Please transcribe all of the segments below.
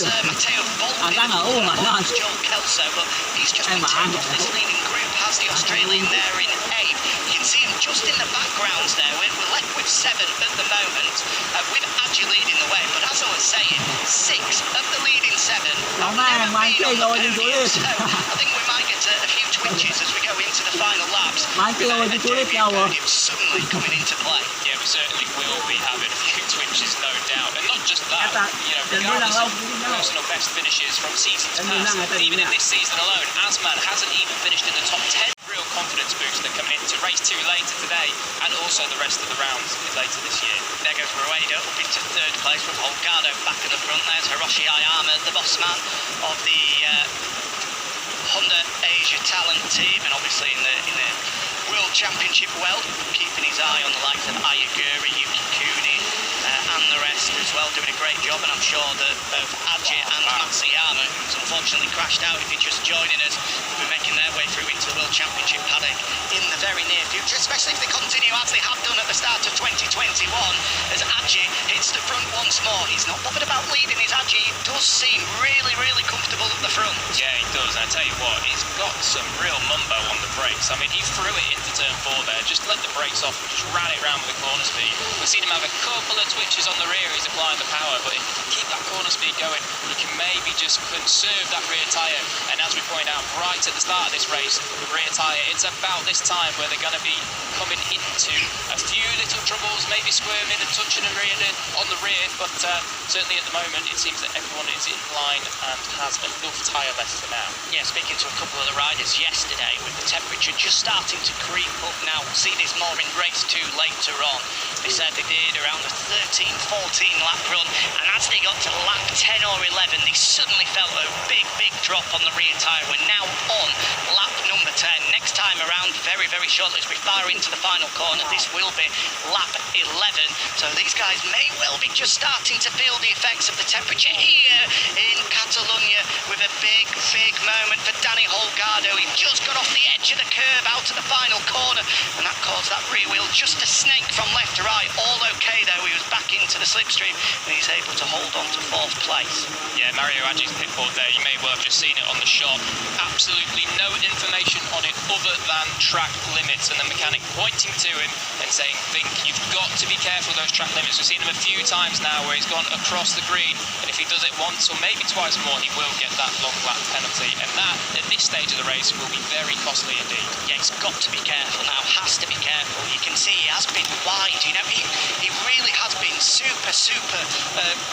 Matteo Bolton, Joel Kelso, but he's just been taken off this leading group, has the Australian there in 8th. You can see him just in the background there. We're left with 7 at the moment, with Aji leading the way, but as I was saying, 6 of the leading 7 have never been on the podium, so I think we might get a few twitches as we go into the final laps, with a debut podium suddenly coming into play. Yeah, we certainly will be having a few twitches, no doubt. And not just that, you know, regardless of personal best finishes from seasons past, even in this season alone, Asman hasn't even finished in the top 10. Real confidence booster coming into race 2 later today, and also the rest of the rounds later this year. There goes Rueda up into 3rd place with Holgado back at the front. There's Hiroshi Ayama, the boss man of the Honda Asia Talent team, and obviously in the World Championship well, keeping his eye on the likes of Ayaguri, Yuki Kuni, and the rest as well, doing a great job. And I'm sure that both Aji and Matsuyama, who's unfortunately crashed out if you're just joining us, will be making their way through into the World Championship paddock in the very near future, especially if they continue as they have done at the start of 2021, as Aji hits the front once more. He's not bothered about leading his Aji. He does seem really, really comfortable at the front. Yeah, he does. And I tell you what, he's got some real mumbo on the brakes. I mean, he threw it into turn 4 there, just let the brakes off and just ran it round with the corner speed. We've seen him have a couple of twitches on the rear, he's applying the power, but if he can keep that corner speed going, he can maybe just conserve that rear tyre. And as we point out right at the start of this race, the rear tyre, it's about this time where they're going to be coming into a few little troubles, maybe squirming and touching on the rear, but certainly at the moment it seems that everyone is in line and has enough tyre left for now. Yeah, speaking to a couple of the riders yesterday, with the temperature just starting to creep up now, we'll see this more in race 2 later on. They said they did around the 13-14 lap run, and as they got to lap 10 or 11, they suddenly felt a big drop on the rear tyre. We're now on lap number 10. Next time around, very shortly, as we fire into the final corner, this will be lap 11. So these guys may well be just starting to feel the effects of the temperature here in Catalonia, with a big moment for Danny Holgado. He just got off the edge of the curve out to the final corner, and that caused that rear wheel just to snake from left to right. All okay though, he was back into the slipstream, and he's able to hold on to 4th place. Yeah, MarioAji's pit board there, you may well have just seen it on the shot. Absolutely no information on it other than track limits, and the mechanic pointing to him and saying, think, you've got to be careful of those track limits. We've seen him a few times now where he's gone across the green, and if he does it once or maybe twice more, he will get that long lap penalty, and that, at this stage of the race, will be very costly indeed. Yeah, he's got to be careful now, has to be careful. You can see he has been wide, you know, he really has been super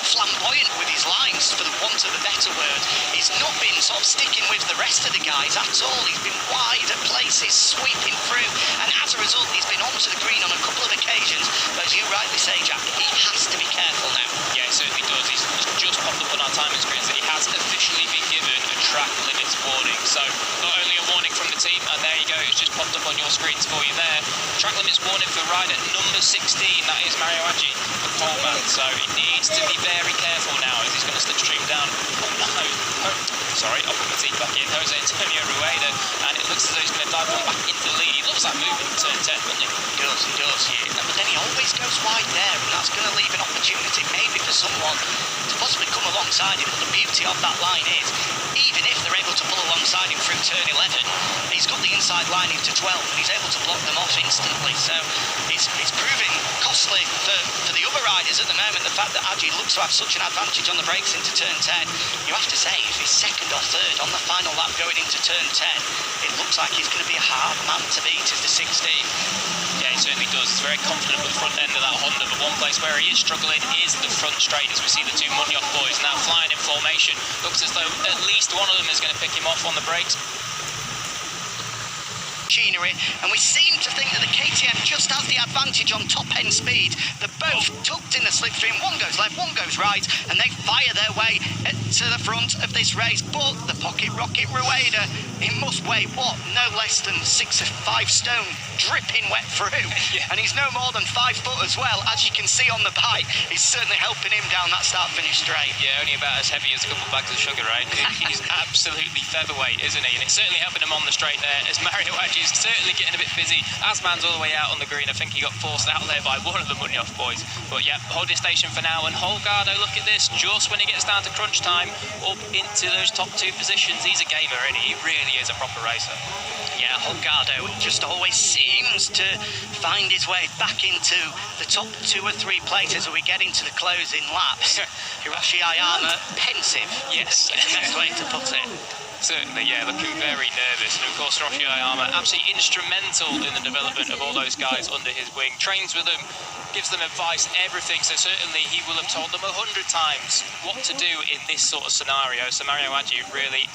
flamboyant with his lines, for the want of a better word. He's not been sort of sticking with the rest of the guys at all. He's been wide at places, sweeping through, and as a result, he's been onto the green on a couple of occasions. But as you rightly say, Jack, he has to be careful now. Yeah, he certainly does. He's just popped up on our timing screens that he has officially been given a track limits warning. So not only a warning from the team, and there you go, it's just popped up on your screens for you there. Track limits warning for rider number 16, that is MarioAji, the pole man. So he needs to be very careful now as he's going to slipstream down. Sorry, I'll put my teeth back in. Jose Antonio Rueda, and it looks as though he's going to dive on back into the lead. He loves that move in turn 10, doesn't he? He does, yeah. But then he always goes wide there, and that's going to leave an opportunity maybe for someone to possibly come alongside him. But the beauty of that line is, even if they're able to pull alongside him through turn 11, he's got the inside line into 12, and he's able to block them off instantly. So it's proving costly for the other riders at the moment. The fact that Aji looks to have such an advantage on the brakes into turn 10, you have to say, if he's 2nd or 3rd on the final lap going into turn 10, it looks like he's going to be a hard man to beat as the 16. Yeah, he certainly does. He's very confident with the front end of that Honda, but one place where he is struggling is the front straight, as we see the 2 Munoz boys now flying in formation. Looks as though at least one of them is going to pick him off on the brakes. Machinery, and we seem to think that the KTM just has the advantage on top end speed. They're both tucked in the slipstream, one goes left, one goes right, and they fire their way to the front of this race. But the pocket rocket Rueda, he must weigh what, no less than 6 or 5 stone, dripping wet through. Yeah. And he's no more than 5 foot as well. As you can see on the bike, he's certainly helping him down that start finish straight. Yeah, only about as heavy as a couple of bags of sugar, right? He's absolutely featherweight, isn't he? And it's certainly helping him on the straight there, as MarioAji is certainly getting a bit busy. Asman's all the way out on the green. I think he got forced out there by one of the Munoz boys. But yeah, holding station for now. And Holgado, look at this, just when he gets down to crunch time, climb up into those top 2 positions. He's a gamer, and he really is a proper racer. Yeah, Holgado just always seems to find his way back into the top 2 or 3 places as we get into the closing laps. Hiroshi Ayama, pensive. Yes. That's the best way to put it. Certainly, yeah, looking very nervous. And of course, Hiroshi Ayama, absolutely instrumental in the development of all those guys under his wing. Trains with them, gives them advice, everything. So certainly he will have told them 100 times what to do in this sort of scenario. So MarioAji really,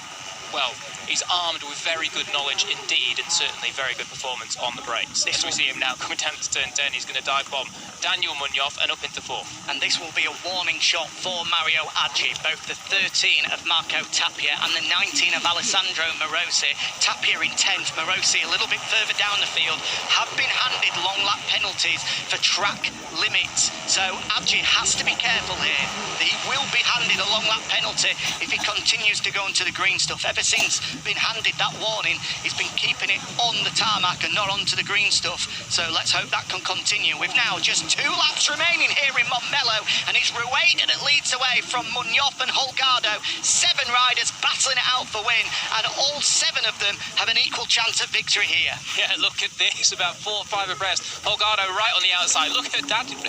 well, he's armed with very good knowledge indeed, and certainly very good performance on the brakes. As we see him now coming down to turn 10, he's going to dive bomb Daniel Munoz and up into 4th. And this will be a warning shot for MarioAji, both the 13 of Marco Tapia and the 19 of Alessandro Morosi. Tapia in 10th, Morosi a little bit further down the field, have been handed long lap penalties for track limits. So Aji has to be careful here. He will be handed a long lap penalty if he continues to go into the green stuff. Ever since been handed that warning, he's been keeping it on the tarmac and not onto the green stuff. So let's hope that can continue. With now just 2 laps remaining here in Montmello, and it's Rueda that leads away from Munoz and Holgado. 7 riders battling it out for win, and all 7 of them have an equal chance at victory here. Yeah, look at this, about 4 or 5 abreast. Holgado right on the outside. Look at David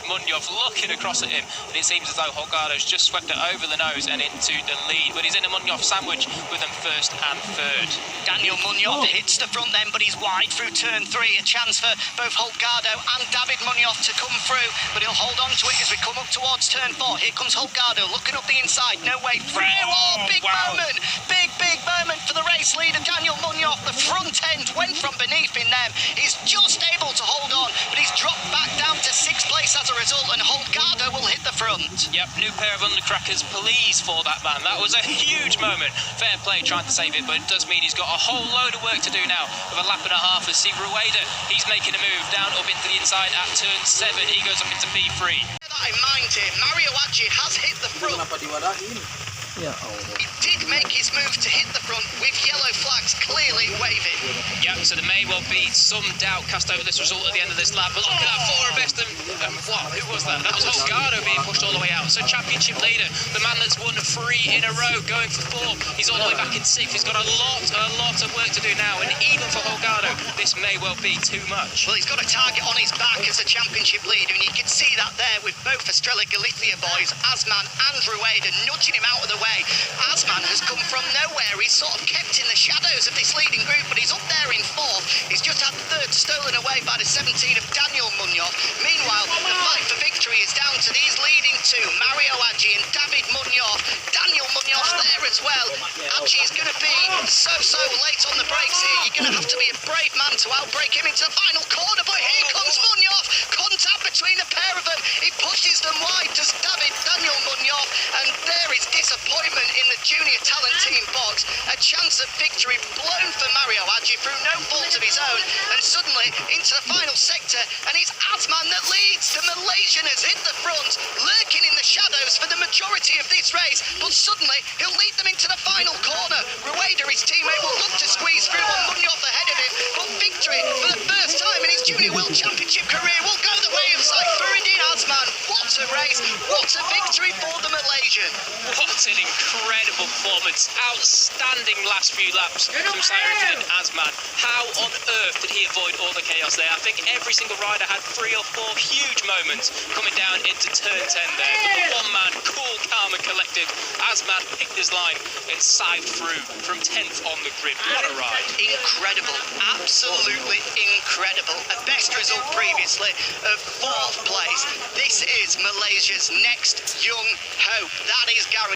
Munoz looking across at him, and it seems as though Holgado's just swept it over the nose and into the lead, but he's in a Munoz sandwich with them 1st and 3rd. Daniel Munoz hits the front then, but he's wide through turn 3. A chance for both Holgado and David Munoz to come through, but he'll hold on to it as we come up towards turn 4. Here comes Holgado looking up the inside, no way through. Oh, big moment, big moment for the race leader Daniel Munoz. The front end went from beneath in them. He's just able to hold on, but he's dropped back down to 6th place as a result, and Holgado will hit the front. Yep, new pair of undercrackers, please, for that man. That was a huge moment. Fair play trying to save it, but it does mean he's got a whole load of work to do now of a lap and a half. As see Rueda, he's making a move down up into the inside at turn 7. He goes up into P3. Bear that in mind here, MarioAji has hit the front. He did make his move to hit the front with yellow flags clearly waving. Yep, so there may well be some doubt cast over this result at the end of this lap, but look at that 4 abreast and what? Who was that? That was Holgado being pushed all the way out. So championship leader, the man that's won 3 in a row, going for 4. He's all the way back in 6th. He's got a lot of work to do now, and even for Holgado, this may well be too much. Well, he's got a target on his back as a championship leader, and you can see that there with both Estrella Galicia boys, Asman and Rueda, nudging him out of the way. Asman has come from nowhere. He's sort of kept in the shadows of this leading group, but he's up there in 4th. He's just had 3rd stolen away by the 17 of Daniel Munoz. Meanwhile, the fight for victory is down to these leading 2, MarioAji and David Munoz. Daniel Munoz there as well. Aji is going to be so late on the brakes here. You're going to have to be a brave man to outbrake him into the final corner, but here comes Munoz. Contact between the pair of them. He pushes them wide, does Daniel Munoz, and there is disappointment in the junior talent team box. A chance of victory blown for MarioAji through no fault of his own, and suddenly into the final sector, and it's Asman that leads. The Malaysian has hit the front, lurking in the shadows for the majority of this race, but suddenly he'll lead them into the final corner. Rueda, his teammate, will look to squeeze through on Munoz ahead of him, but victory for the first time in his junior world championship career will go the way of Saifuddin Asman. What a race, what a victory for the Malaysian. What an incredible performance. Outstanding last few laps from Saifuddin Asman. How on earth did he avoid all the chaos there? I think every single rider had 3 or 4 huge moments coming down into turn 10 there. But the one man, cool, calm and collected, Asman picked his line and scythed through from 10th on the grid. What a ride. Incredible, absolutely incredible. A best result previously of 4th place. This is Malaysia's next young hope. That is guaranteed.